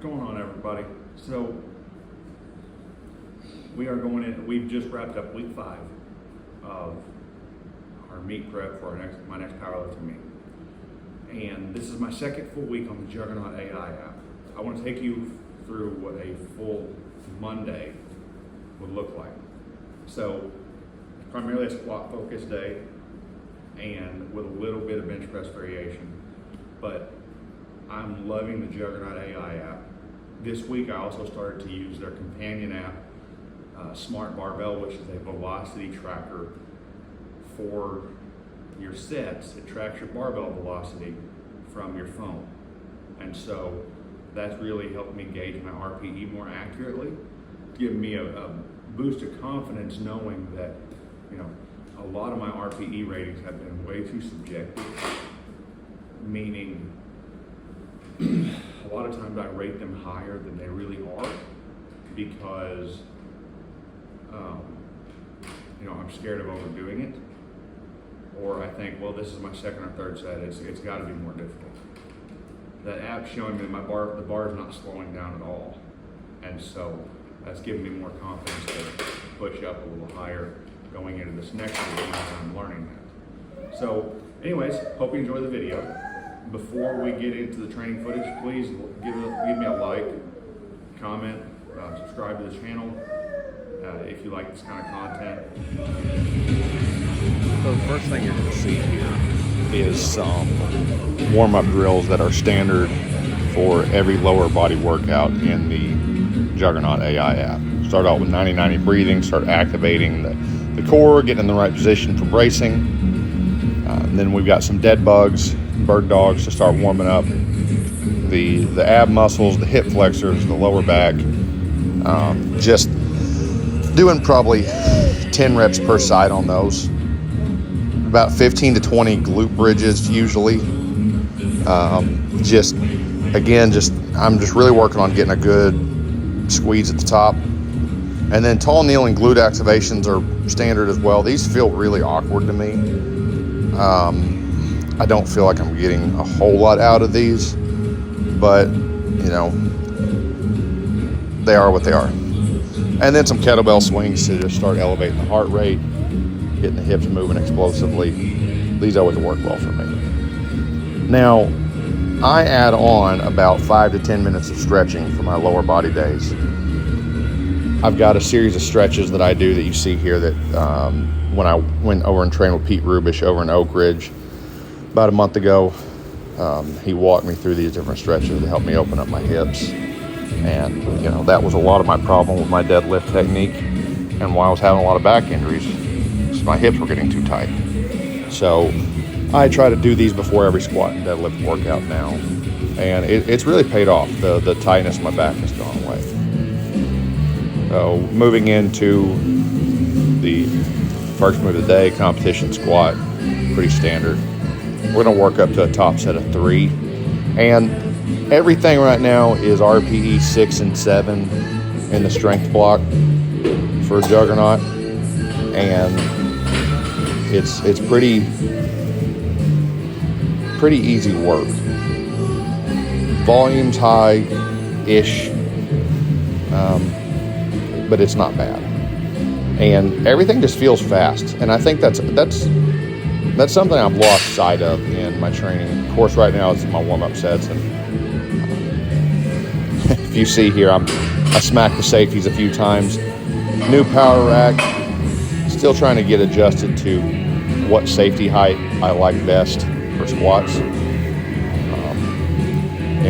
What's going on, everybody? So we've just wrapped up week 5 of our meet prep for my next powerlifting meet. And this is my second full week on the Juggernaut AI app. I want to take you through what a full Monday would look like. So primarily a squat focused day and with a little bit of bench press variation. But I'm loving the Juggernaut AI app. This week I also started to use their companion app, Smart Barbell, which is a velocity tracker for your sets. It tracks your barbell velocity from your phone. And so that's really helped me gauge my RPE more accurately, give me a boost of confidence knowing that, a lot of my RPE ratings have been way too subjective, meaning a lot of times I rate them higher than they really are because I'm scared of overdoing it, or I think, well, this is my second or third set, it's got to be more difficult. That app's showing me that the bar is not slowing down at all, and so that's giving me more confidence to push up a little higher going into this next week when I'm learning that. So anyways, hope you enjoy the video. Before we get into the training footage, please give me a like, comment, subscribe to the channel if you like this kind of content. So the first thing you're going to see here is some warm-up drills that are standard for every lower body workout in the Juggernaut AI app. Start out with 90-90 breathing, start activating the core, getting in the right position for bracing. And then we've got some dead bugs, bird dogs to start warming up the ab muscles, the hip flexors, the lower back. Just doing probably 10 reps per side on those. About 15 to 20 glute bridges usually. I'm just really working on getting a good squeeze at the top. And then tall kneeling glute activations are standard as well. These feel really awkward to me. I don't feel like I'm getting a whole lot out of these, but they are what they are. And then some kettlebell swings to just start elevating the heart rate, getting the hips moving explosively. These always work well for me. Now, I add on about 5 to 10 minutes of stretching for my lower body days. I've got a series of stretches that I do that you see here that when I went over and trained with Pete Rubish over in Oak Ridge about a month ago, he walked me through these different stretches to help me open up my hips. And, that was a lot of my problem with my deadlift technique and why I was having a lot of back injuries, because my hips were getting too tight. So I try to do these before every squat and deadlift workout now. And it's really paid off. The tightness in my back has gone away. So moving into the first move of the day, competition squat, pretty standard. We're going to work up to a top set of 3. And everything right now is RPE 6 and 7 in the strength block for Juggernaut. And it's pretty easy work. Volume's high-ish, but it's not bad. And everything just feels fast. And I think that's something I've lost sight of in my training. Of course, right now it's my warm-up sets, and if you see here, I smacked the safeties a few times. New power rack, still trying to get adjusted to what safety height I like best for squats.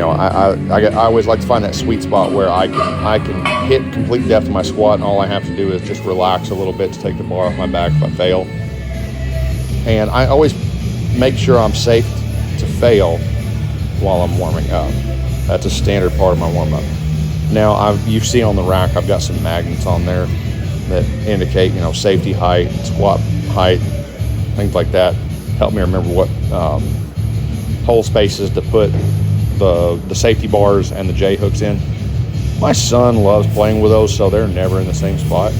I always like to find that sweet spot where I can hit complete depth of my squat, and all I have to do is just relax a little bit to take the bar off my back if I fail. And I always make sure I'm safe to fail while I'm warming up. That's a standard part of my warm-up. Now, you see on the rack, I've got some magnets on there that indicate, safety height, squat height, things like that. Help me remember what hole spaces to put the safety bars and the J hooks in. My son loves playing with those, so they're never in the same spot.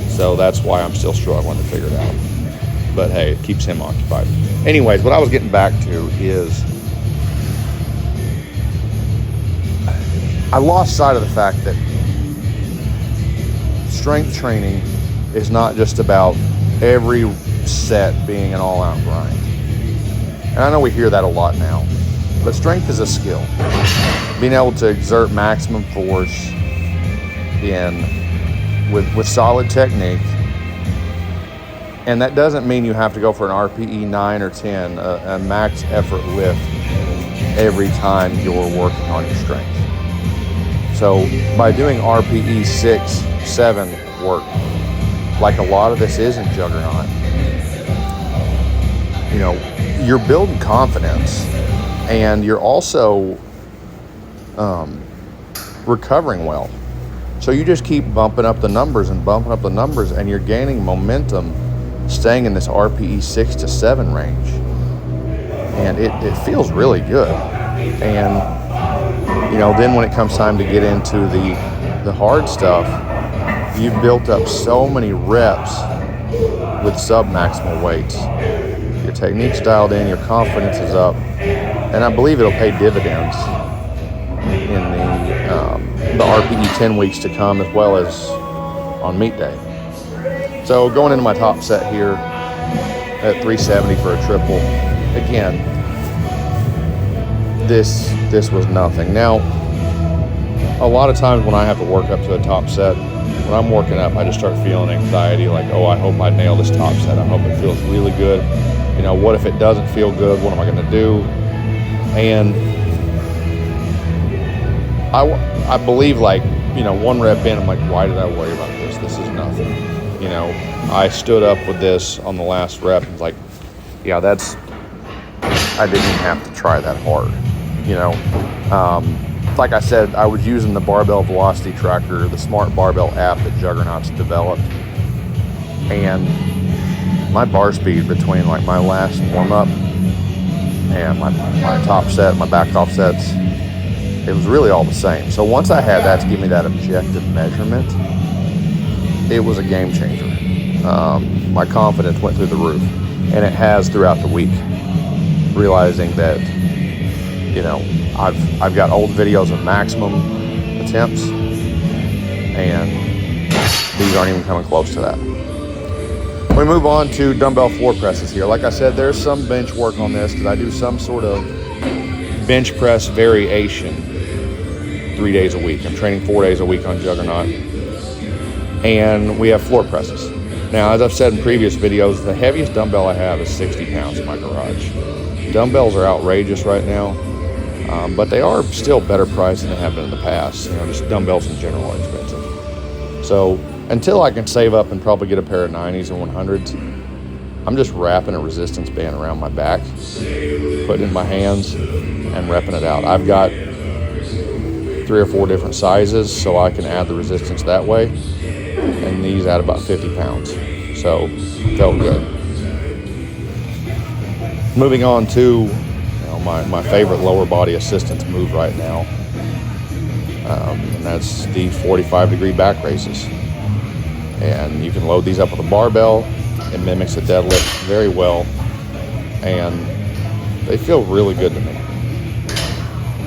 So that's why I'm still struggling to figure it out. But hey, it keeps him occupied. Anyways, what I was getting back to is I lost sight of the fact that strength training is not just about every set being an all-out grind. And I know we hear that a lot now, but strength is a skill. Being able to exert maximum force with solid technique. And that doesn't mean you have to go for an RPE 9 or 10, a max effort lift every time you're working on your strength. So by doing RPE 6, 7 work, like a lot of this is in Juggernaut, you know, you're building confidence, and you're also recovering well. So you just keep bumping up the numbers, and you're gaining momentum, staying in this RPE 6 to 7 range. And it feels really good. And, you know, then when it comes time to get into the hard stuff, you've built up so many reps with sub-maximal weights. Your technique's dialed in, your confidence is up, and I believe it'll pay dividends in the RPE 10 weeks to come, as well as on meet day. So going into my top set here at 370 for a triple, again, this was nothing. Now, a lot of times when I have to work up to a top set, when I'm working up, I just start feeling anxiety, like, oh, I hope I nail this top set. I hope it feels really good. You know, what if it doesn't feel good? What am I going to do? And I believe, like, you know, one rep in, I'm like, why did I worry about this? This is nothing. You know, I stood up with this on the last rep and was like, yeah, I didn't even have to try that hard. You know, like I said, I was using the barbell velocity tracker, the smart barbell app that Juggernaut's developed, and my bar speed between like my last warm-up and my top set, my back off sets, it was really all the same. So once I had that to give me that objective measurement, it was a game changer. My confidence went through the roof, and it has throughout the week, realizing that, you know, I've got old videos of maximum attempts, and these aren't even coming close to that. We move on to dumbbell floor presses here. Like I said, there's some bench work on this because I do some sort of bench press variation 3 days a week. I'm training 4 days a week on Juggernaut. And we have floor presses. Now, as I've said in previous videos, the heaviest dumbbell I have is 60 pounds in my garage. Dumbbells are outrageous right now, but they are still better priced than they have been in the past. You know, just dumbbells in general are expensive. So until I can save up and probably get a pair of 90s and 100s, I'm just wrapping a resistance band around my back, putting it in my hands, and repping it out. I've got 3 or 4 different sizes, so I can add the resistance that way. And these add about 50 pounds. So, felt good. Moving on to, you know, my favorite lower body assistance move right now. And that's the 45-degree back raises. And you can load these up with a barbell. It mimics a deadlift very well. And they feel really good to me.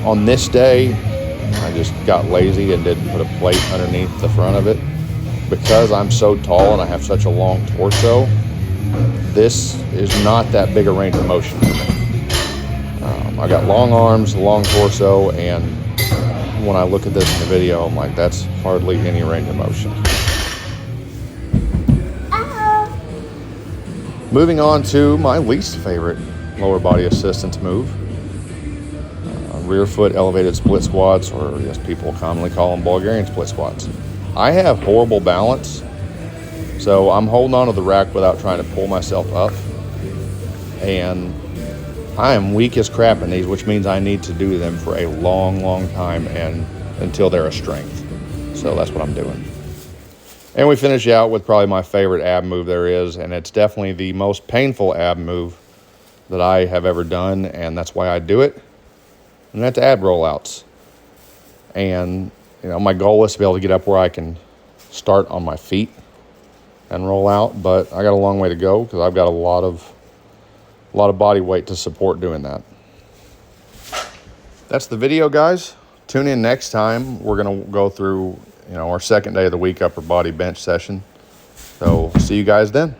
On this day, I just got lazy and didn't put a plate underneath the front of it. Because I'm so tall and I have such a long torso, this is not that big a range of motion for me. I got long arms, long torso, and when I look at this in the video, I'm like, that's hardly any range of motion. Moving on to my least favorite lower body assistance move. Rear foot elevated split squats, or as people commonly call them, Bulgarian split squats. I have horrible balance, so I'm holding onto the rack without trying to pull myself up, and I am weak as crap in these, which means I need to do them for a long time and until they're a strength. So that's what I'm doing. And we finish out with probably my favorite ab move there is, and it's definitely the most painful ab move that I have ever done, and that's why I do it, and that's ab rollouts. And you know, my goal is to be able to get up where I can start on my feet and roll out, but I got a long way to go because I've got a lot of body weight to support doing that. That's the video, guys. Tune in next time. We're going to go through, our second day of the week upper body bench session. So see you guys then.